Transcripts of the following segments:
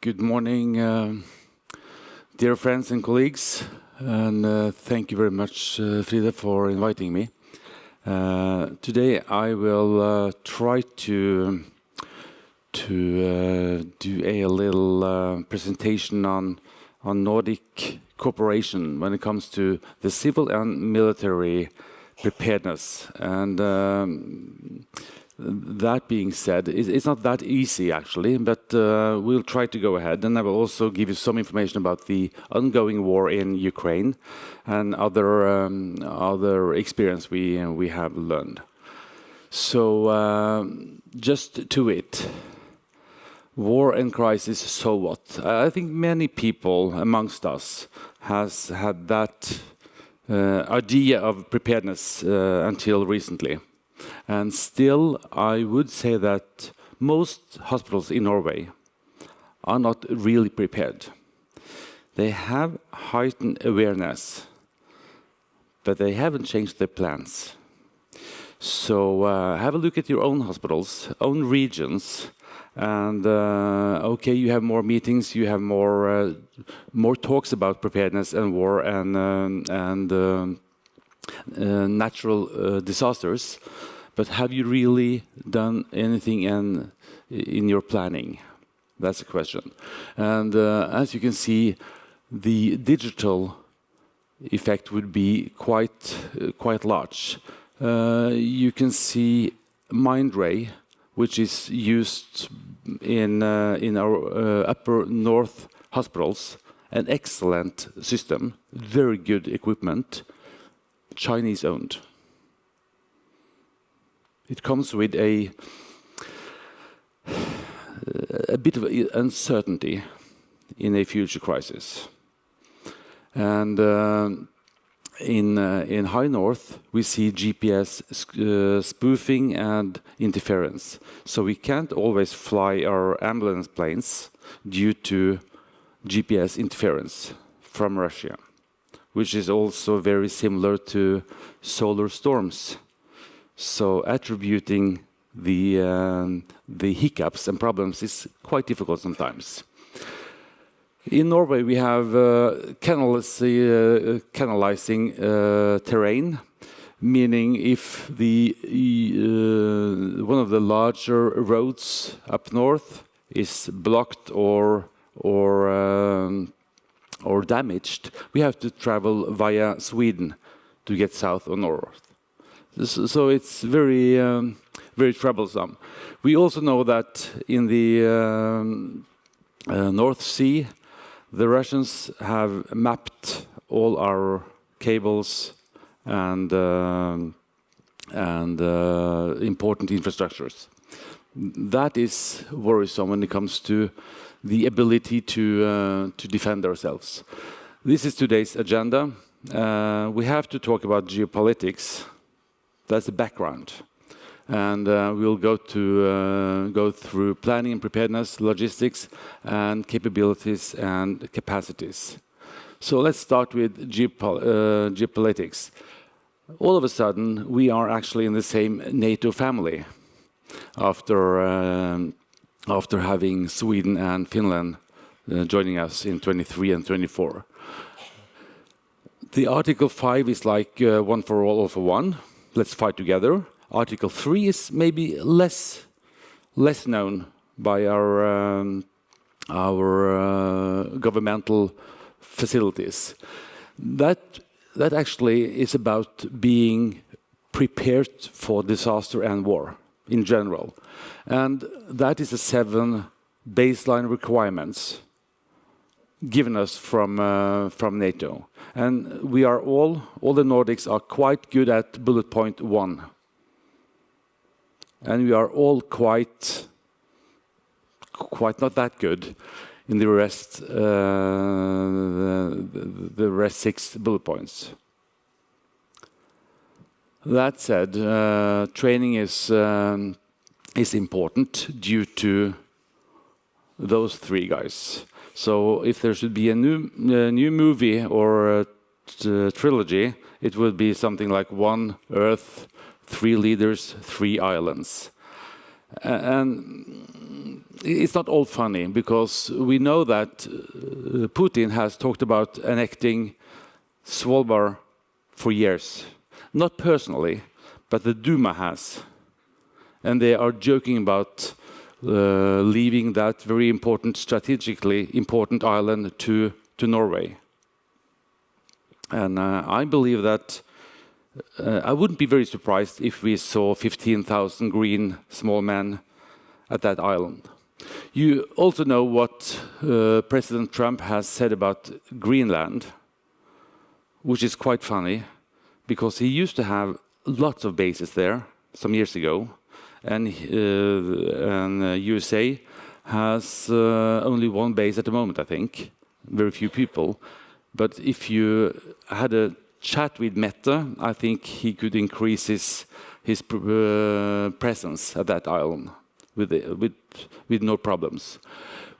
Good morning, dear friends and colleagues, and thank you very much, Frida, for inviting me. Today I will try to do a little presentation on Nordic cooperation when it comes to the civil and military preparedness. And that being said, it's not that easy actually, but we'll try to go ahead. And I will also give you some information about the ongoing war in Ukraine and other experience we have learned. So just to it. War and crisis, so what? I think many people amongst us has had that idea of preparedness until recently. And still, I would say that most hospitals in Norway are not really prepared. They have heightened awareness, but they haven't changed their plans. So have a look at your own hospitals, own regions, and okay, you have more meetings, you have more talks about preparedness and war and natural disasters, but have you really done anything in your planning? That's the question. And as you can see, the digital effect would be quite large. You can see MAHW, which is used in our upper north hospitals, an excellent system, very good equipment, Chinese owned. It comes with a bit of uncertainty in a future crisis. And in high north, we see GPS spoofing and interference. So we can't always fly our ambulance planes due to GPS interference from Russia, which is also very similar to solar storms. So attributing the hiccups and problems is quite difficult sometimes. In Norway, we have canalizing terrain, meaning if one of the larger roads up north is blocked or damaged, we have to travel via Sweden to get south or north. So it's very troublesome. We also know that in the North Sea, the Russians have mapped all our cables and important infrastructures. That is worrisome when it comes to the ability to defend ourselves. This is today's agenda. We have to talk about geopolitics. That's the background. And we'll go through planning and preparedness, logistics, and capabilities and capacities. So let's start with geopolitics. All of a sudden, we are actually in the same NATO family after having Sweden and Finland joining us in 23 and 24. The Article 5 is like one for all for one. Let's fight together. Article 3 is maybe less known by our governmental facilities. That actually is about being prepared for disaster and war in general, and that is the 7 baseline requirements given us from NATO. And we are all the Nordics are quite good at bullet point 1. And we are all quite not that good in the rest, the rest 6 bullet points. That said, training is important due to those 3 guys. So if there should be a new movie or a trilogy, it would be something like 1 Earth, 3 leaders, 3 islands. And it's not all funny, because we know that Putin has talked about annexing Svalbard for years. Not personally, but the Duma has. And they are joking about leaving that very important, strategically important island to Norway. And I believe that I wouldn't be very surprised if we saw 15,000 green small men at that island. You also know what President Trump has said about Greenland, which is quite funny, because he used to have lots of bases there some years ago, and USA has only one base at the moment, I think, very few people. But if you had a chat with Mette, I think he could increase his presence at that island with no problems.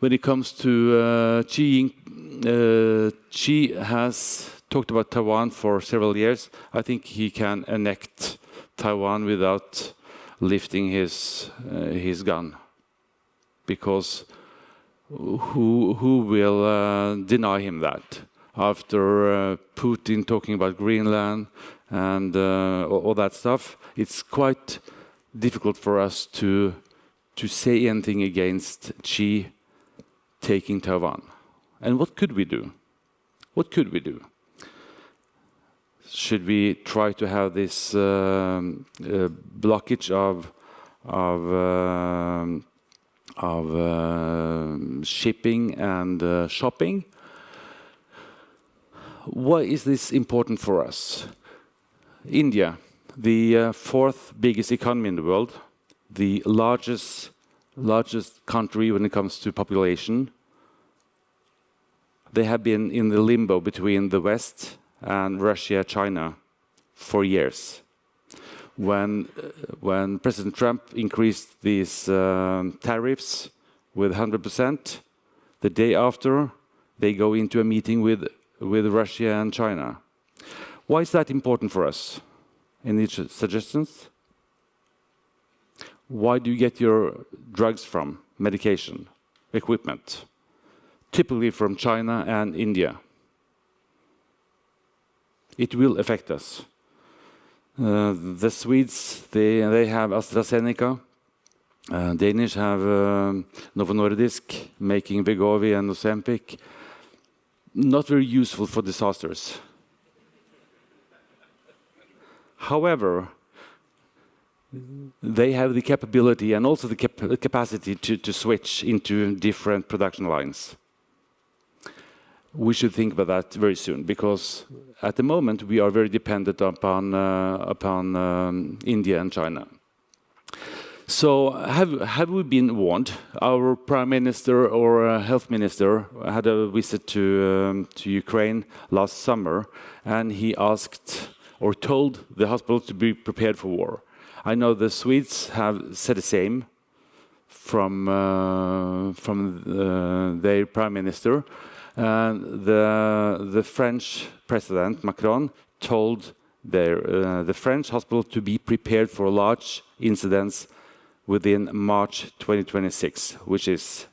When it comes to Xi, Xi has talked about Taiwan for several years. I think he can annex Taiwan without lifting his gun, because who will deny him that? After Putin talking about Greenland and all that stuff, it's quite difficult for us to say anything against Xi taking Taiwan. And what could we do? What could we do? Should we try to have this blockage of shipping and shopping? Why is this important for us? India, the fourth biggest economy in the world, the largest country when it comes to population. They have been in the limbo between the West and Russia, China for years. When President Trump increased these tariffs with 100%, the day after they go into a meeting with Russia and China. Why is that important for us? Any suggestions? Why do you get your drugs from, medication, equipment? Typically from China and India. It will affect us. The Swedes, they have AstraZeneca. Danish have Novo Nordisk, making Wegovy and Ozempic. Not very useful for disasters. However, they have the capability and also the capacity to switch into different production lines. We should think about that very soon, because at the moment we are very dependent upon India and China. So have we been warned? Our Prime Minister or Health Minister had a visit to Ukraine last summer, and he asked or told the hospitals to be prepared for war. I know the Swedes have said the same from their Prime Minister. And the French President Macron told the French hospital to be prepared for large incidents within March 2026, which is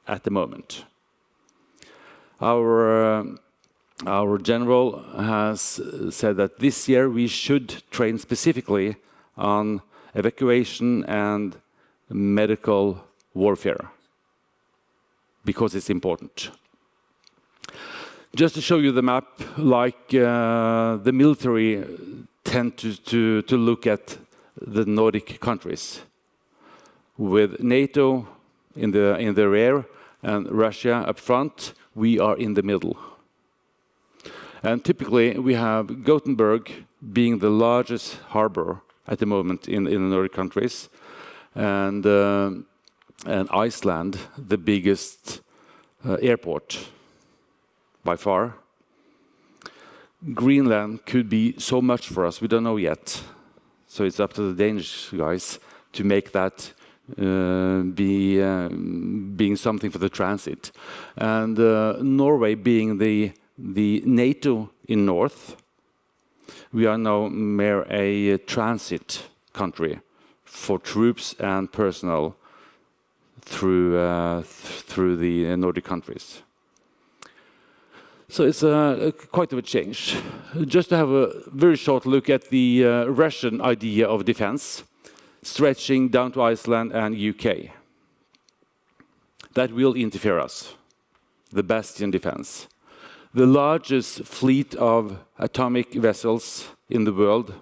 at the moment. Our general has said that this year we should train specifically on evacuation and medical warfare, because it's important. Just to show you the map, like the military tend to look at the Nordic countries, with NATO in the rear and Russia up front. We are in the middle. And typically we have Gothenburg being the largest harbor at the moment in the Nordic countries, and Iceland the biggest airport by far. Greenland could be so much for us, we don't know yet. So it's up to the Danish guys to make that being something for the transit. And Norway being the NATO in north, we are now mere a transit country for troops and personnel through the Nordic countries. So it's quite of a change. Just to have a very short look at the Russian idea of defense, stretching down to Iceland and UK. That will interfere us, the bastion defense. The largest fleet of atomic vessels in the world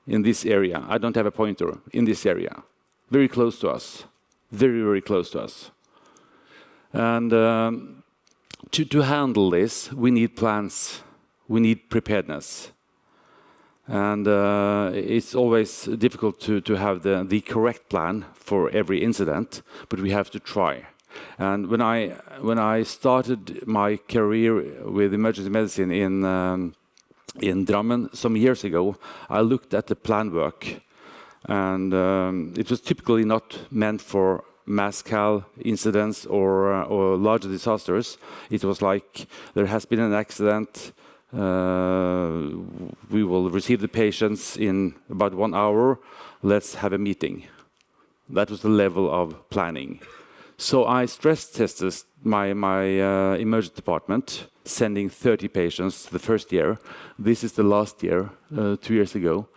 in this area. I don't have a pointer, in this area. Very close to us. Very, very close to us. And to handle this, we need plans. We need preparedness. And it's always difficult to have the correct plan for every incident, but we have to try. And when I started my career with emergency medicine in Drammen some years ago, I looked at the plan work, and it was typically not meant for mass cal incidents or larger disasters. It was like, there has been an accident, we will receive the patients in about 1 hour, let's have a meeting. That was the level of planning. So I stress tested my emergency department, sending 30 patients the first year. This is the last year, 2 years ago,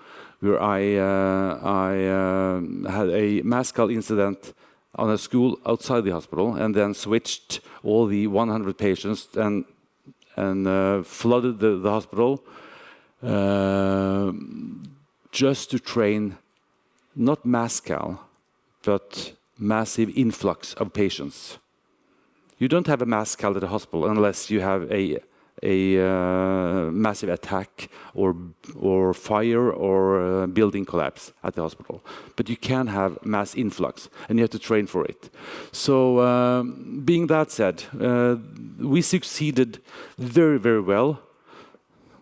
where I had a mass cal incident on a school outside the hospital, and then switched all the 100 patients and flooded the hospital just to train not mass cal, but massive influx of patients. You don't have a mass cal at a hospital unless you have a massive attack or fire or building collapse at the hospital. But you can have mass influx, and you have to train for it. So being that said, we succeeded very, very well,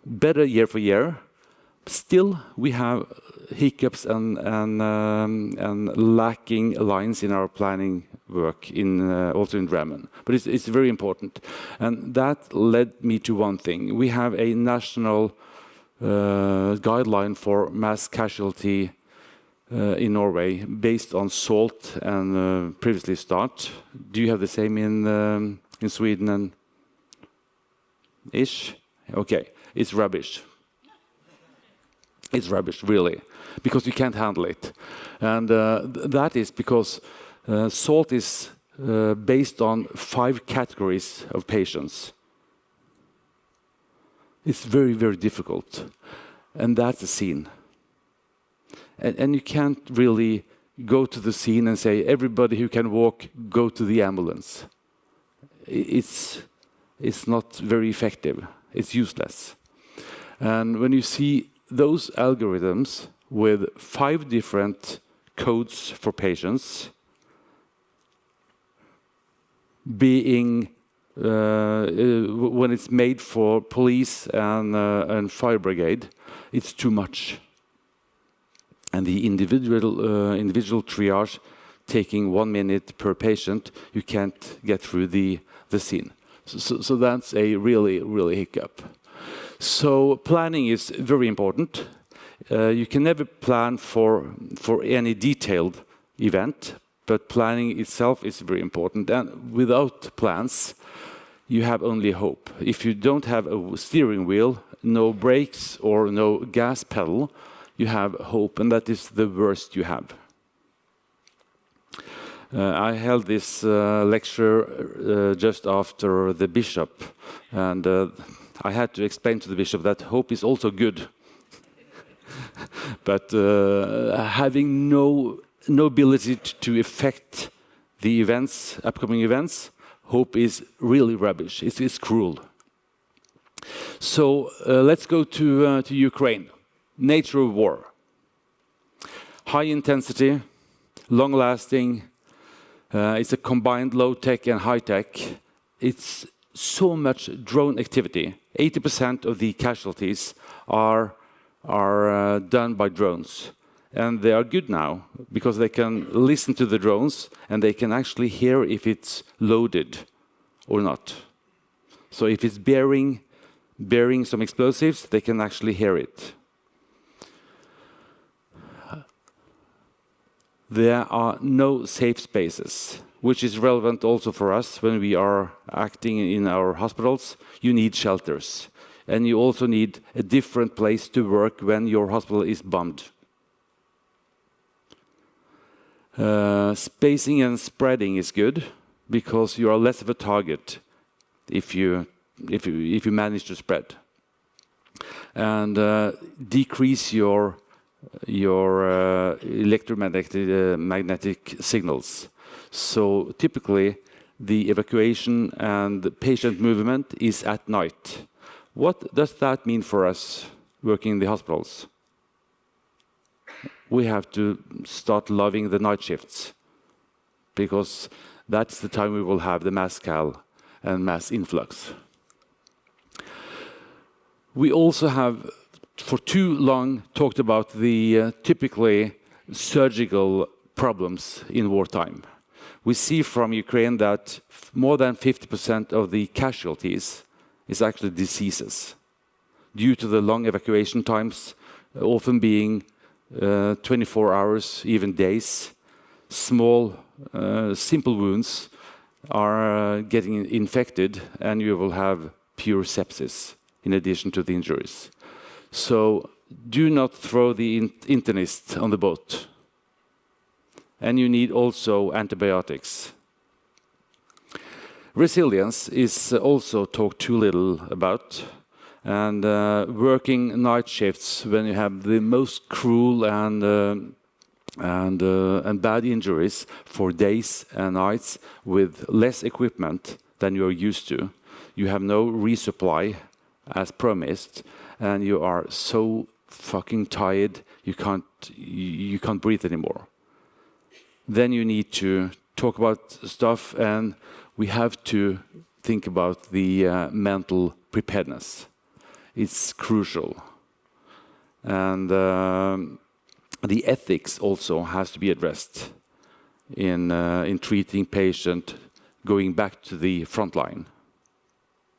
better year for year. Still, we have hiccups and lacking lines in our planning work also in Drammen. But it's very important. And that led me to one thing. We have a national guideline for mass casualty in Norway based on SALT and previously START. Do you have the same in Sweden and ish? Okay, it's rubbish. It's rubbish, really, because you can't handle it. And that is because SALT is based on 5 categories of patients. It's very, very difficult. And that's the scene. And you can't really go to the scene and say, everybody who can walk, go to the ambulance. It's not very effective. It's useless. And when you see those algorithms with 5 different codes for patients being when it's made for police and fire brigade, it's too much. And the individual triage taking 1 minute per patient, you can't get through the scene. So that's a really hiccup. So planning is very important. You can never plan for any detailed event, but planning itself is very important. And without plans, you have only hope. If you don't have a steering wheel, no brakes or no gas pedal, you have hope, and that is the worst you have. I held this lecture just after the bishop, and I had to explain to the bishop that hope is also good. But having no ability to affect the events, upcoming events, hope is really rubbish. It's cruel. So let's go to Ukraine. Nature of war. High intensity, long-lasting. It's a combined low-tech and high-tech. It's so much drone activity. 80% of the casualties are done by drones. And they are good now, because they can listen to the drones, and they can actually hear if it's loaded or not. So if it's bearing some explosives, they can actually hear it. there are no safe spaces, which is relevant also for us when we are acting in our hospitals. You need shelters, and you also need a different place to work when your hospital is bombed. Spacing and spreading is good because you are less of a target if you manage to spread, and decrease your electromagnetic signals. So typically, the evacuation and the patient movement is at night. What does that mean for us working in the hospitals? We have to start loving the night shifts, because that's the time we will have the mass cal and mass influx. We also have, for too long, talked about the typically surgical problems in wartime. We see from Ukraine that more than 50% of the casualties is actually diseases, due to the long evacuation times, often being 24 hours, even days. Small, simple wounds are getting infected, and you will have pure sepsis in addition to the injuries. So do not throw the internist on the boat. And you need also antibiotics. Resilience is also talked too little about. And working night shifts when you have the most cruel and bad injuries for days and nights with less equipment than you're used to. You have no resupply as promised, and you are so fucking tired you can't breathe anymore. Then you need to talk about stuff, and we have to think about the mental preparedness. It's crucial, and the ethics also has to be addressed in treating patient going back to the front line.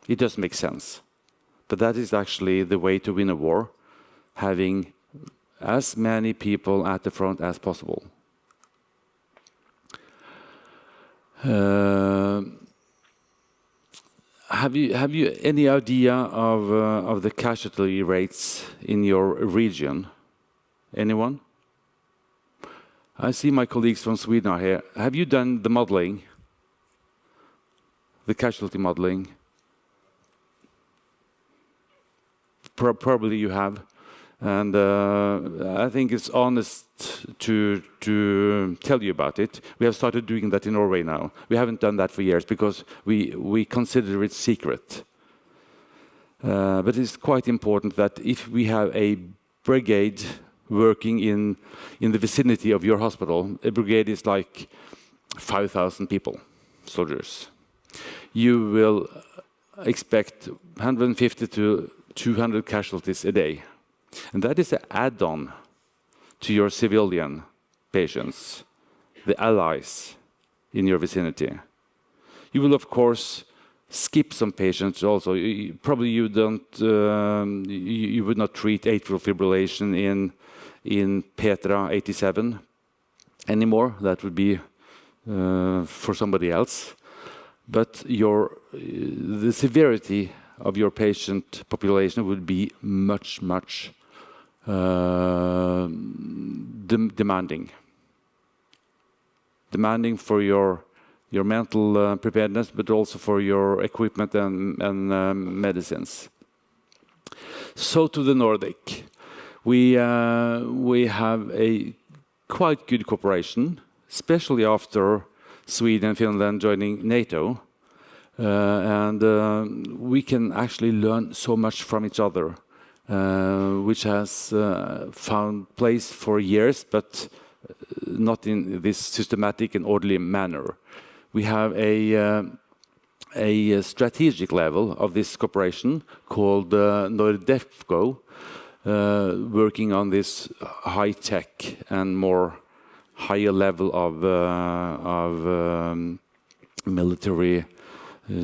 It doesn't make sense, but that is actually the way to win a war, having as many people at the front as possible. Have you any idea of the casualty rates in your region? Anyone? I see my colleagues from Sweden are here. Have you done the modeling? The casualty modeling? Probably you have. And I think it's honest to tell you about it. We have started doing that in Norway now. We haven't done that for years because we consider it secret. But it's quite important that if we have a brigade working in the vicinity of your hospital, a brigade is like 5,000 people, soldiers. You will expect 150 to 200 casualties a day. And that is an add-on to your civilian patients, the allies in your vicinity. You will, of course, skip some patients also. Probably you don't, you would not treat atrial fibrillation in Petra 87 anymore. That would be for somebody else. But the severity of your patient population would be much demanding for your mental preparedness, but also for your equipment and medicines. So to the Nordic, we have a quite good cooperation, especially after Sweden and Finland joining NATO. And we can actually learn so much from each other, which has found place for years, but not in this systematic and orderly manner. We have a strategic level of this cooperation called Nordic, working on this high-tech and more higher level of military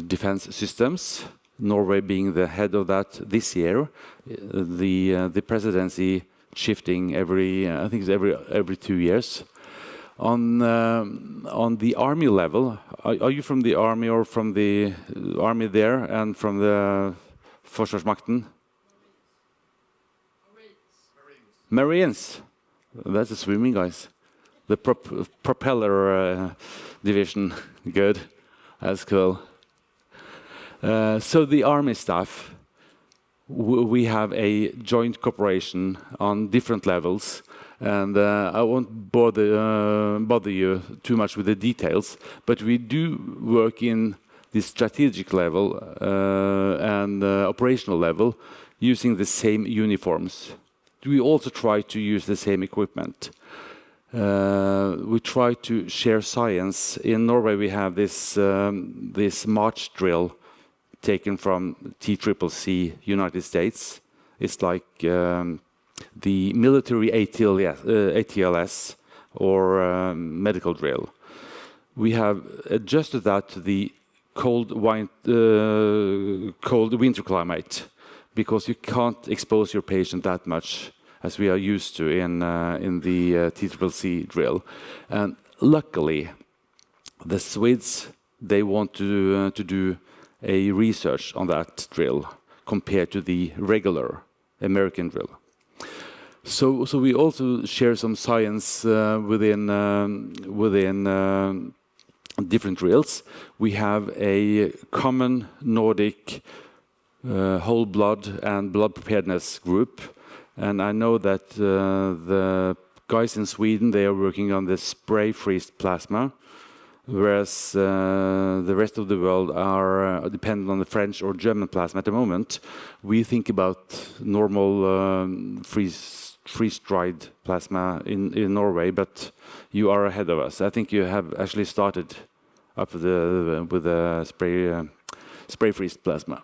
defense systems. Norway being the head of that this year, the presidency shifting I think it's every 2 years. On the army level, are you from the army or from the army there and from the Forsvarsmakten? Marines. That's the swimming guys. The propeller division. Good. That's cool. So the army staff, we have a joint cooperation on different levels. And I won't bother you too much with the details, but we do work in the strategic level and operational level using the same uniforms. We also try to use the same equipment. We try to share science. In Norway, we have this March drill taken from TCCC, United States. It's like the military ATLS or medical drill. We have adjusted that to the cold winter climate, because you can't expose your patient that much as we are used to in the TCCC drill. And luckily, the Swedes, they want to do a research on that drill compared to the regular American drill. So we also share some science within different drills. We have a common Nordic whole blood and blood preparedness group, and I know that the guys in Sweden, they are working on the spray-freeze plasma, whereas the rest of the world are dependent on the French or German plasma at the moment. We think about normal freeze-dried plasma in Norway, but you are ahead of us. I think you have actually started up with the spray-freeze plasma.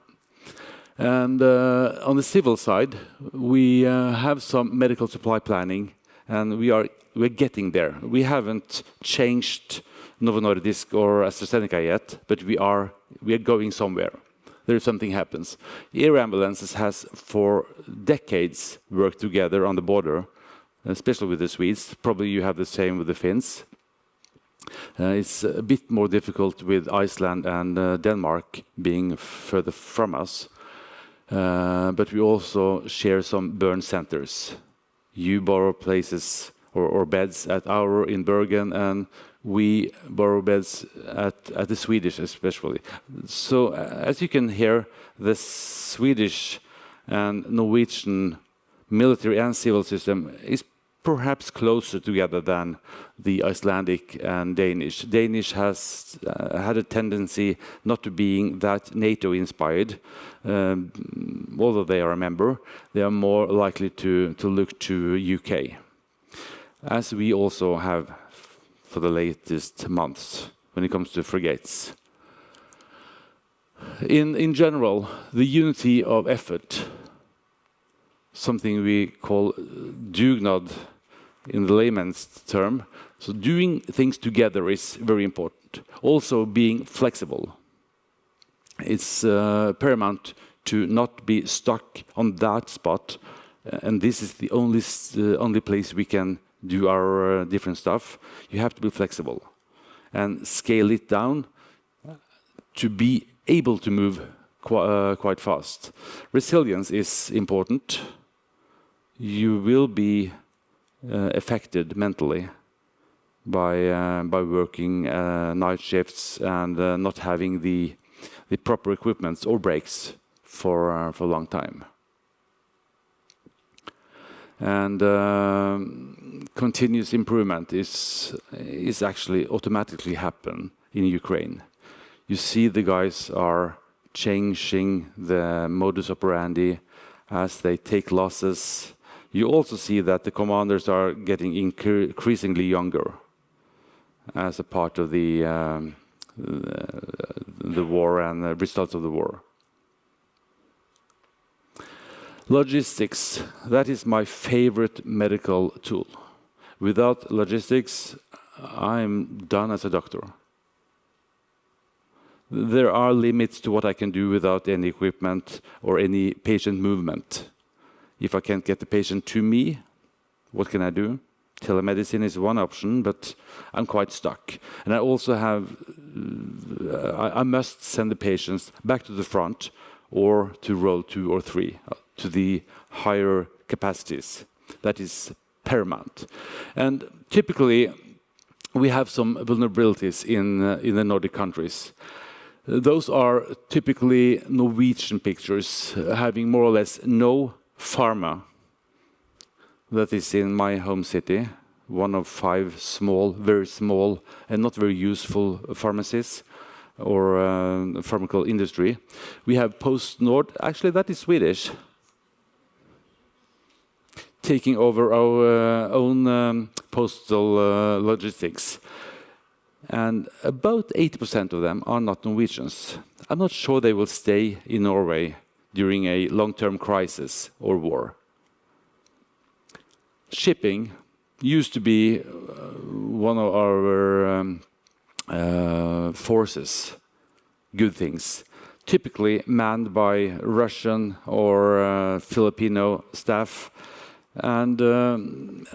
And on the civil side, we have some medical supply planning, and we're getting there. We haven't changed Novo Nordisk or AstraZeneca yet, but we are going somewhere. There something happens. Air ambulances has for decades worked together on the border, especially with the Swedes. Probably you have the same with the Finns. It's a bit more difficult with Iceland and Denmark being further from us. But we also share some burn centers. You borrow places or beds at our in Bergen, and we borrow beds at the Swedish especially. So as you can hear, the Swedish and Norwegian military and civil system is perhaps closer together than the Icelandic and Danish. Danish has had a tendency not to being that NATO inspired. Although they are a member, they are more likely to look to UK, as we also have for the latest months when it comes to frigates. In general, the unity of effort, something we call dugnad in the layman's term. So doing things together is very important. Also being flexible. It's paramount to not be stuck on that spot, and this is the only place we can do our different stuff. You have to be flexible and scale it down to be able to move quite fast. Resilience is important. You will be affected mentally by working night shifts and not having the proper equipment or breaks for a long time. And continuous improvement is actually automatically happen in Ukraine. You see the guys are changing the modus operandi as they take losses. You also see that the commanders are getting increasingly younger as a part of the war and the results of the war. Logistics, that is my favorite medical tool. Without logistics, I'm done as a doctor. There are limits to what I can do without any equipment or any patient movement. If I can't get the patient to me, what can I do? Telemedicine is one option, but I'm quite stuck. And I also have, I must send the patients back to the front or to row 2 or 3, to the higher capacities. That is paramount. And typically, we have some vulnerabilities in the Nordic countries. Those are typically Norwegian pictures, having more or less no pharma. That is in my home city, one of 5 small, very small, and not very useful pharmacies or pharmaceutical industry. We have PostNord, actually that is Swedish, taking over our own postal logistics. And about 80% of them are not Norwegians. I'm not sure they will stay in Norway during a long-term crisis or war. Shipping used to be one of our forces, good things, typically manned by Russian or Filipino staff. And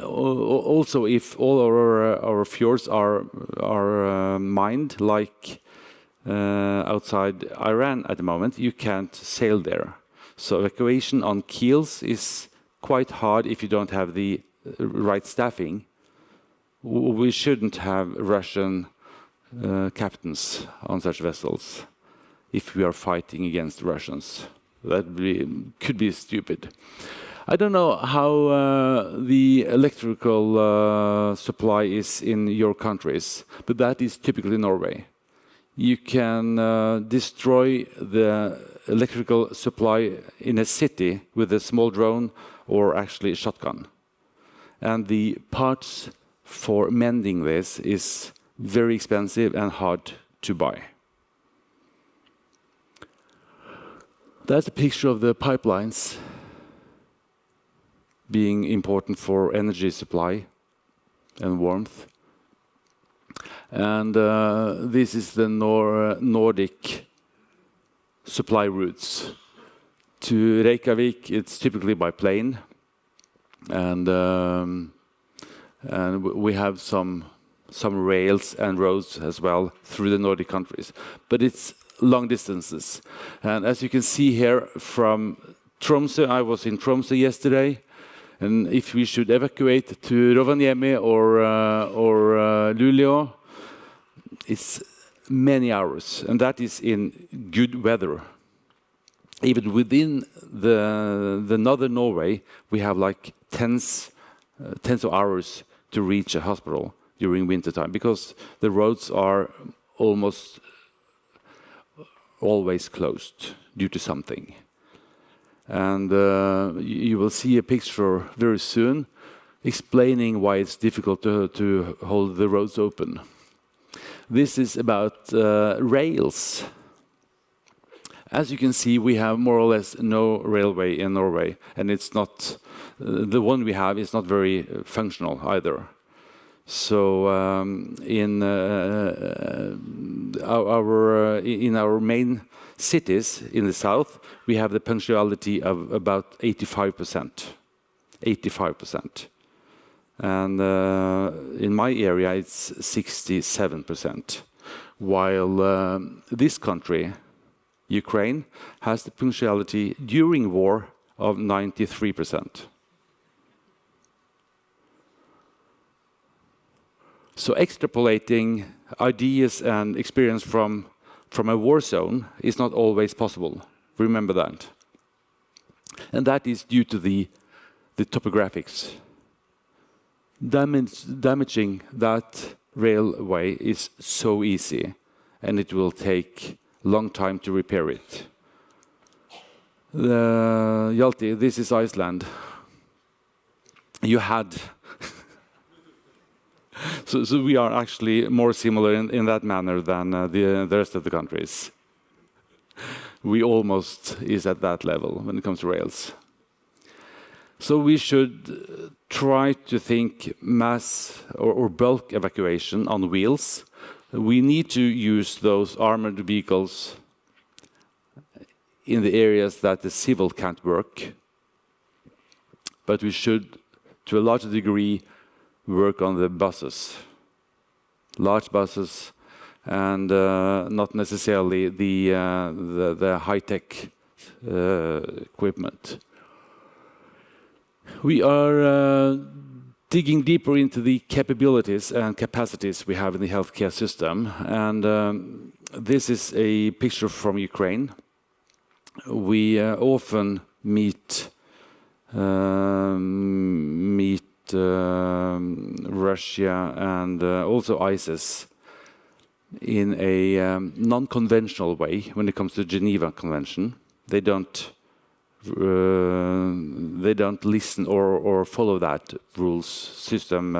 also, if all our fjords are mined, like outside Iran at the moment, you can't sail there. So evacuation on keels is quite hard if you don't have the right staffing. We shouldn't have Russian captains on such vessels if we are fighting against Russians. That could be stupid. I don't know how the electrical supply is in your countries, but that is typically Norway. You can destroy the electrical supply in a city with a small drone or actually a shotgun. And the parts for mending this is very expensive and hard to buy. That's a picture of the pipelines being important for energy supply and warmth. And this is the Nordic supply routes. To Reykjavik, it's typically by plane. And we have some rails and roads as well through the Nordic countries. But it's long distances. And as you can see here from Tromsø, I was in Tromsø yesterday. And if we should evacuate to Rovaniemi or Luleå, it's many hours, and that is in good weather. Even within the northern Norway, we have like tens of hours to reach a hospital during wintertime because the roads are almost always closed due to something. And you will see a picture very soon explaining why it's difficult to hold the roads open. This is about rails. As you can see, we have more or less no railway in Norway, and it's not the one we have is not very functional either. So in our main cities in the south, we have the punctuality of about 85%. 85%. And in my area, it's 67%. While this country, Ukraine, has the punctuality during war of 93%. So extrapolating ideas and experience from a war zone is not always possible. Remember that. And that is due to the topographics. Damaging that railway is so easy, and it will take a long time to repair it. Hjalti, this is Iceland. You had... So we are actually more similar in that manner than the rest of the countries. We almost is at that level when it comes to rails. So we should try to think mass or bulk evacuation on wheels. We need to use those armored vehicles in the areas that the civil can't work. But we should, to a large degree, work on the buses, large buses, and not necessarily the high-tech equipment. We are digging deeper into the capabilities and capacities we have in the healthcare system, and this is a picture from Ukraine. We often meet Russia and also ISIS in a non-conventional way when it comes to Geneva Convention. They don't listen or follow that rules system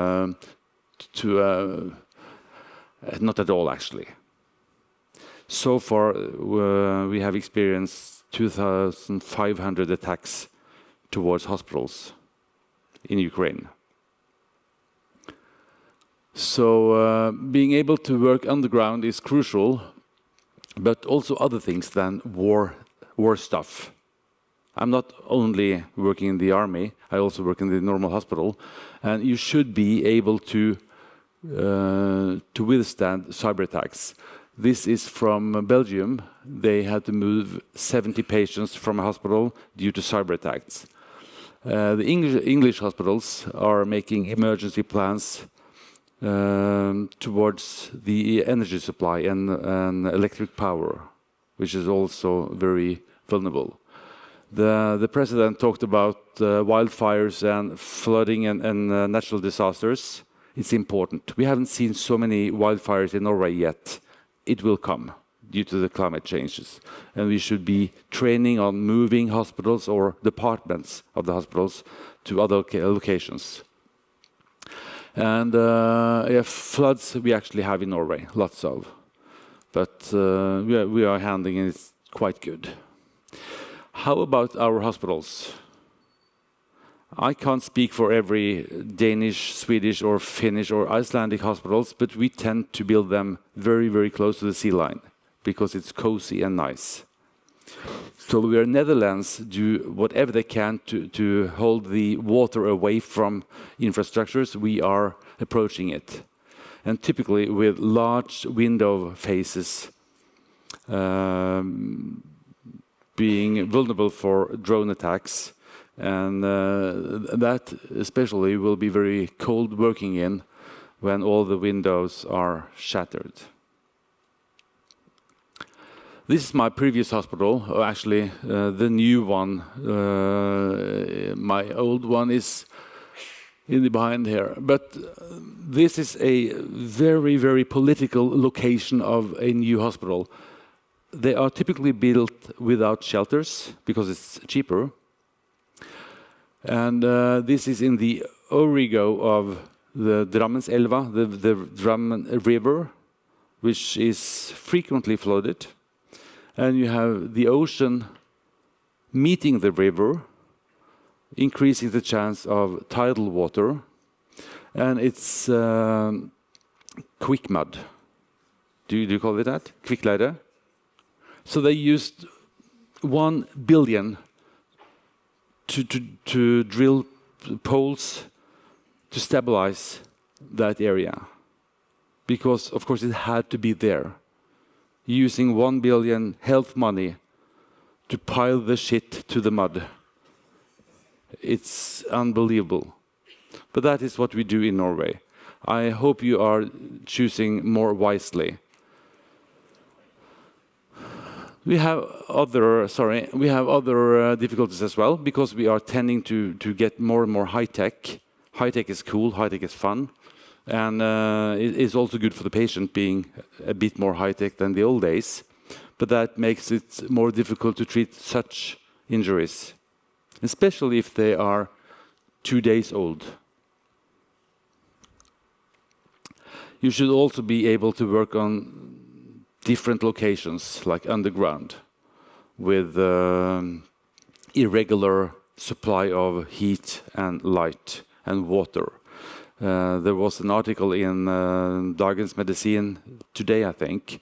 not at all, actually. So far, we have experienced 2,500 attacks towards hospitals in Ukraine. So being able to work underground is crucial, but also other things than war stuff. I'm not only working in the army, I also work in the normal hospital, and you should be able to withstand cyber attacks. This is from Belgium. They had to move 70 patients from a hospital due to cyber attacks. The English hospitals are making emergency plans towards the energy supply and electric power, which is also very vulnerable. The president talked about wildfires and flooding and natural disasters. It's important. We haven't seen so many wildfires in Norway yet. It will come due to the climate changes. And we should be training on moving hospitals or departments of the hospitals to other locations. And floods we actually have in Norway, lots of. But we are handling it quite good. How about our hospitals? I can't speak for every Danish, Swedish, or Finnish, or Icelandic hospitals, but we tend to build them very, very close to the sea line because it's cozy and nice. So we are Netherlands do whatever they can to hold the water away from infrastructures. We are approaching it. And typically with large window faces being vulnerable for drone attacks. And that especially will be very cold working in when all the windows are shattered. This is my previous hospital, or actually the new one. My old one is in the behind here. But this is a very, very political location of a new hospital. They are typically built without shelters because it's cheaper. And this is in the origo of the Drammenselva, the Drammen River, which is frequently flooded. And you have the ocean meeting the river, increasing the chance of tidal water. And it's quick mud. Do you call it that? Kvikkleire? So they used 1 billion to drill poles to stabilize that area. Because, of course, it had to be there. Using 1 billion health money to pile the shit to the mud. It's unbelievable. But that is what we do in Norway. I hope you are choosing more wisely. We have other difficulties as well, because we are tending to get more and more high-tech. High-tech is cool, high-tech is fun. And it is also good for the patient being a bit more high-tech than the old days. But that makes it more difficult to treat such injuries, especially if they are 2 days old. You should also be able to work on different locations, like underground, with irregular supply of heat and light and water. There was an article in Dagens Medisin today, I think,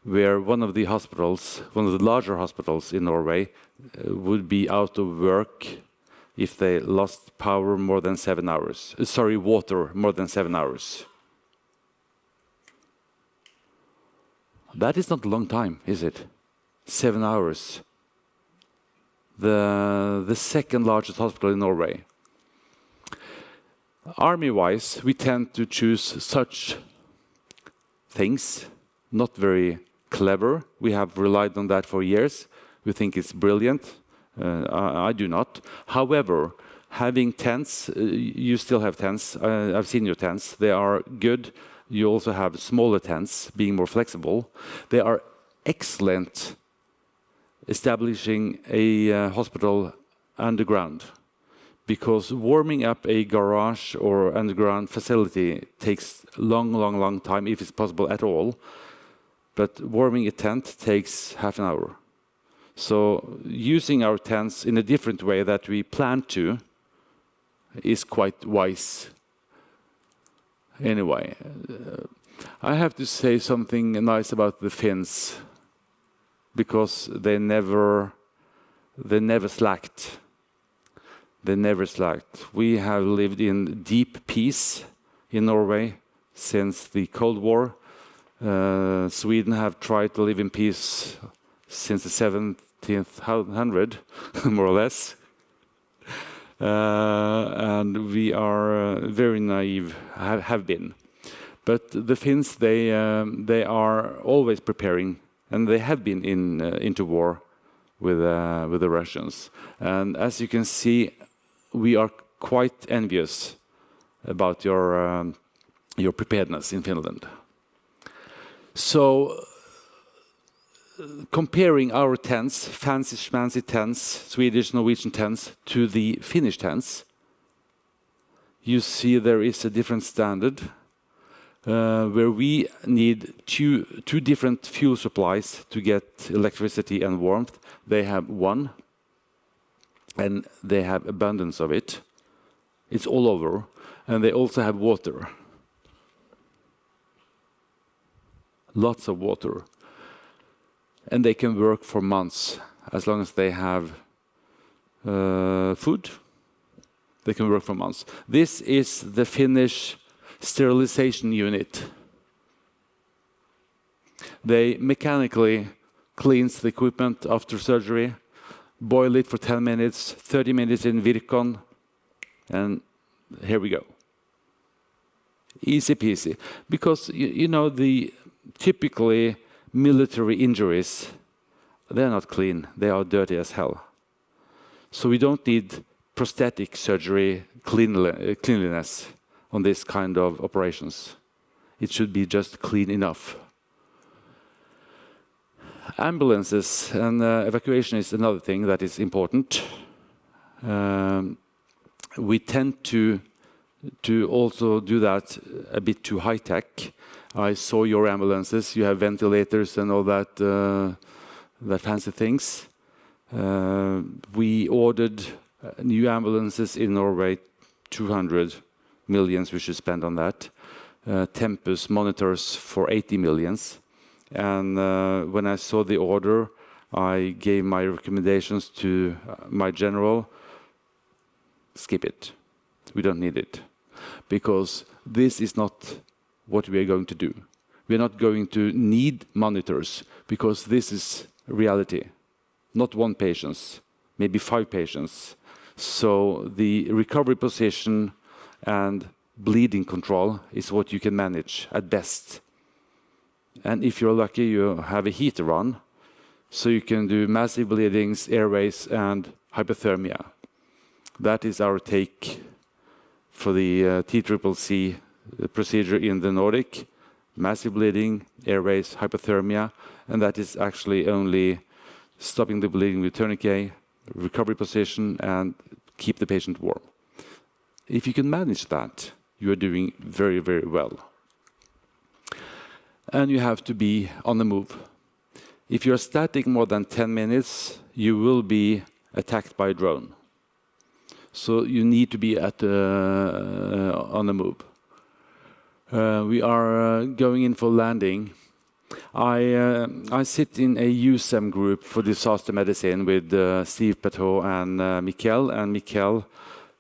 where one of the hospitals, one of the larger hospitals in Norway, would be out of work if they lost power more than 7 hours. Sorry, water more than 7 hours. That is not a long time, is it? 7 hours. The second largest hospital in Norway. Army-wise, we tend to choose such things, not very clever. We have relied on that for years. We think it's brilliant. I do not. However, having tents, you still have tents. I've seen your tents. They are good. You also have smaller tents, being more flexible. They are excellent establishing a hospital underground, because warming up a garage or underground facility takes long time, if it's possible at all. But warming a tent takes half an hour. So using our tents in a different way that we plan to is quite wise. Anyway, I have to say something nice about the Finns, because they never slacked. They never slacked. We have lived in deep peace in Norway since the Cold War. Sweden have tried to live in peace since the 1700, more or less. And we are very naive, have been. But the Finns, they are always preparing, and they have been into war with the Russians. And as you can see, we are quite envious about your preparedness in Finland. So, comparing our tents, fancy schmancy tents, Swedish, Norwegian tents, to the Finnish tents, you see there is a different standard, where we need two different fuel supplies to get electricity and warmth. They have one, and they have abundance of it. It's all over, and they also have water. Lots of water. And they can work for months, as long as they have food. They can work for months. This is the Finnish sterilization unit. They mechanically cleanse the equipment after surgery, boil it for 10 minutes, 30 minutes in Virkon, and here we go. Easy peasy. Because, you know, the typically military injuries, they're not clean. They are dirty as hell. So we don't need prosthetic surgery cleanliness on this kind of operations. It should be just clean enough. Ambulances and evacuation is another thing that is important. We tend to also do that a bit too high-tech. I saw your ambulances. You have ventilators and all that, that fancy things. We ordered new ambulances in Norway, 200 millions we should spend on that. Tempus monitors for 80 millions. And when I saw the order, I gave my recommendations to my general. Skip it. We don't need it. Because this is not what we are going to do. We are not going to need monitors, because this is reality. Not one patient, maybe 5 patients. So the recovery position and bleeding control is what you can manage at best. And if you're lucky, you have a heater on, so you can do massive bleedings, airways, and hypothermia. That is our take for the TCCC procedure in the Nordic. Massive bleeding, airways, hypothermia, and that is actually only stopping the bleeding with tourniquet, recovery position, and keep the patient warm. If you can manage that, you are doing very, very well. And you have to be on the move. If you're static more than 10 minutes, you will be attacked by a drone. So you need to be on the move. We are going in for landing, I sit in a USEM group for disaster medicine with Steve Petot and Mikkel. And Mikkel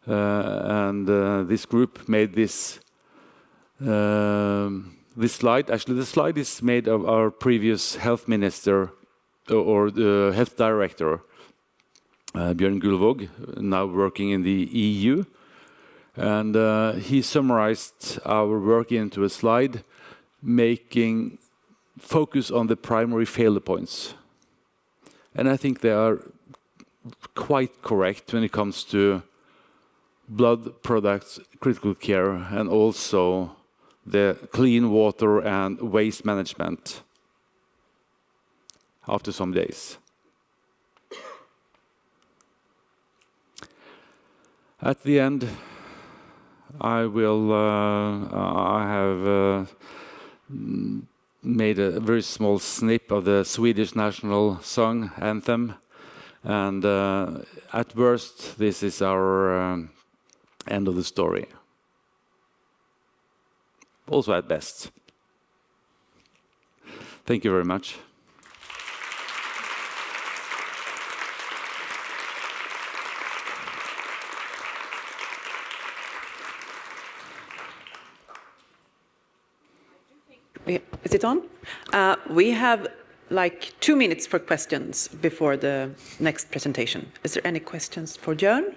and this group made this slide. Actually, the slide is made of our previous health minister or the health director, Bjørn Gullvåg, now working in the EU. And he summarized our work into a slide, making focus on the primary failure points. And I think they are quite correct when it comes to blood products, critical care, and also the clean water and waste management after some days. At the end, I have made a very small snip of the Swedish national song anthem, and at worst, this is our end of the story. Also at best. Thank you very much. Is it on? We have like 2 minutes for questions before the next presentation. Is there any questions for Jørn?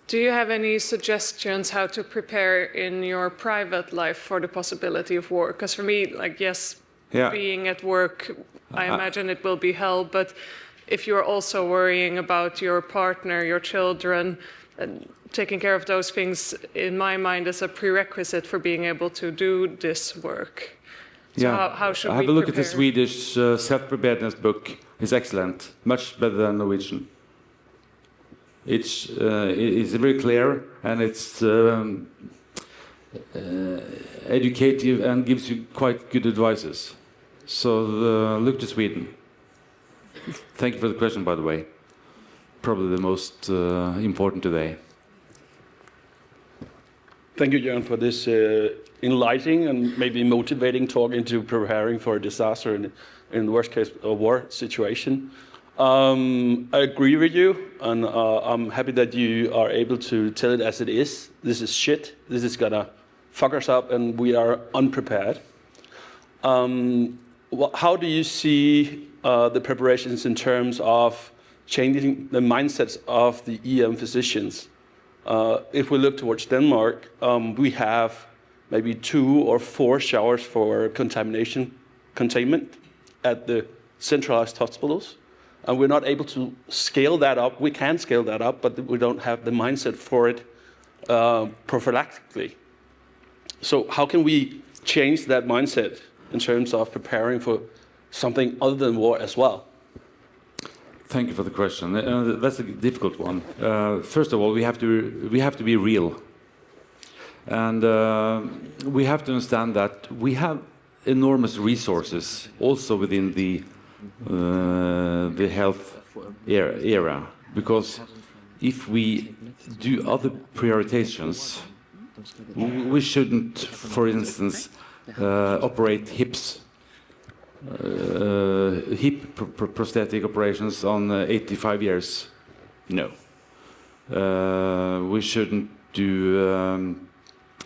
Do you have any suggestions how to prepare in your private life for the possibility of war? Because for me, like, yes, being at work, I imagine it will be hell, but if you're also worrying about your partner, your children, and taking care of those things, in my mind, is a prerequisite for being able to do this work. So how should we have a look prepare? at the Swedish self-preparedness book. It's excellent, much better than Norwegian. It's very clear, and it's educative and gives you quite good advices. So look to Sweden. Thank you for the question, by the way. Probably the most important today. Thank you, Jørn, for this enlightening and maybe motivating talk into preparing for a disaster in the worst case, a war situation. I agree with you, and I'm happy that you are able to tell it as it is. This is shit. This is gonna fuck us up, and we are unprepared. How do you see the preparations in terms of changing the mindsets of the EM physicians? If we look towards Denmark, we have maybe 2 or 4 showers for containment at the centralized hospitals. And we're not able to scale that up. We can scale that up, but we don't have the mindset for it prophylactically. So how can we change that mindset in terms of preparing for something other than war as well? Thank you for the question. That's a difficult one. First of all, we have to be real, and we have to understand that we have enormous resources also within the health area, because if we do other prioritizations, we shouldn't, for instance, operate hips. Hip prosthetic operations on 85 years. No. We shouldn't do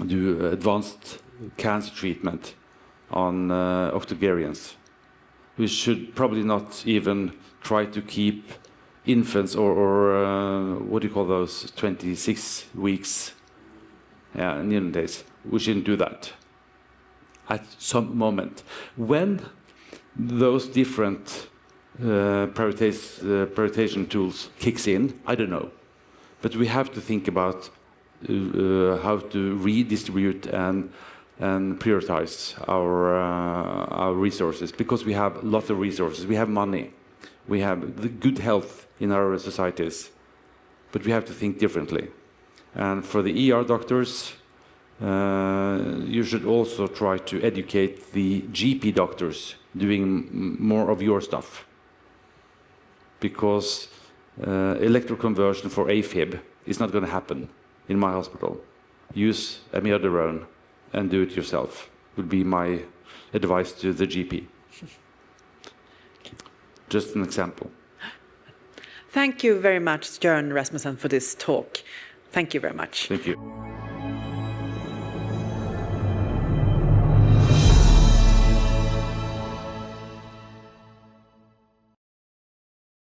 advanced cancer treatment on octogenarians. We should probably not even try to keep infants or what do you call those, 26 weeks, neonatal days. We shouldn't do that at some moment. When those different prioritization tools kicks in, I don't know. But we have to think about how to redistribute and prioritize our resources, because we have lots of resources. We have money. We have the good health in our societies. But we have to think differently. And for the ER doctors, you should also try to educate the GP doctors doing more of your stuff, because electroconversion for AFib is not going to happen in my hospital. Use amiodarone and do it yourself, would be my advice to the GP. Just an example. Thank you very much, Jørn Rasmussen, for this talk. Thank you very much. Thank you.